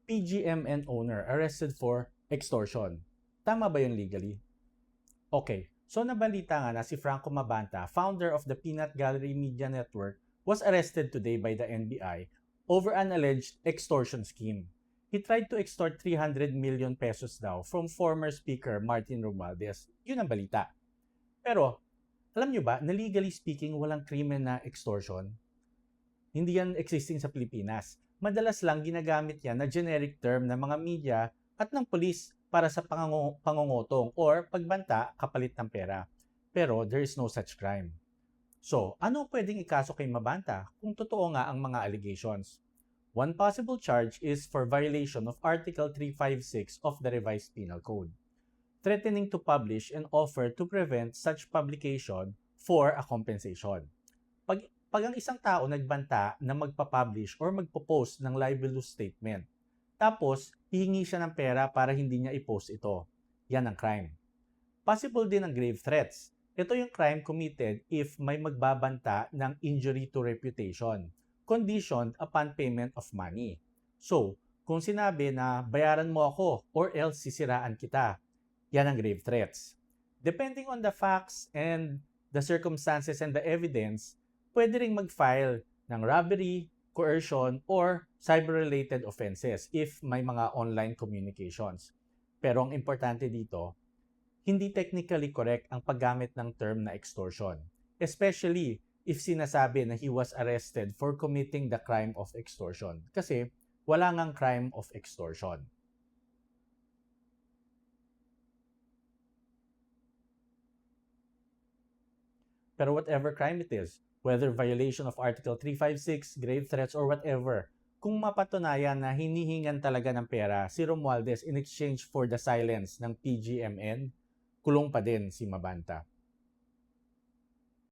PGMN owner arrested for extortion. Tama ba yun legally? Okay, so nabalita nga na si Franco Mabanta, founder of the Peanut Gallery Media Network, was arrested today by the NBI over an alleged extortion scheme. He tried to extort 300 million pesos daw from former Speaker Martin Romualdez. Yun ang balita. Pero, alam nyo ba na legally speaking walang krimen na extortion? Hindi yan existing sa Pilipinas. Madalas lang ginagamit yan na generic term ng mga media at ng pulis para sa pangungutong or pagbanta kapalit ng pera. Pero there is no such crime. So, ano pwedeng ikaso kay Mabanta kung totoo nga ang mga allegations? One possible charge is for violation of Article 356 of the Revised Penal Code, threatening to publish and offer to prevent such publication for a compensation. Pag ang isang tao nagbanta na magpapublish or magpo-post ng libelous statement, tapos hihingi siya ng pera para hindi niya i-post ito, yan ang crime. Possible din ang grave threats. Ito yung crime committed if may magbabanta ng injury to reputation, conditioned upon payment of money. So, kung sinabi na bayaran mo ako or else sisiraan kita, yan ang grave threats. Depending on the facts and the circumstances and the evidence, pwede ring mag-file ng robbery, coercion, or cyber-related offenses if may mga online communications. Pero ang importante dito, hindi technically correct ang paggamit ng term na extortion, especially if sinasabi na he was arrested for committing the crime of extortion. Kasi wala ngang crime of extortion. Pero whatever crime it is, whether violation of Article 356, grave threats, or whatever, kung mapatunayan na hinihingan talaga ng pera si Romualdez in exchange for the silence ng PGMN, kulong pa din si Mabanta.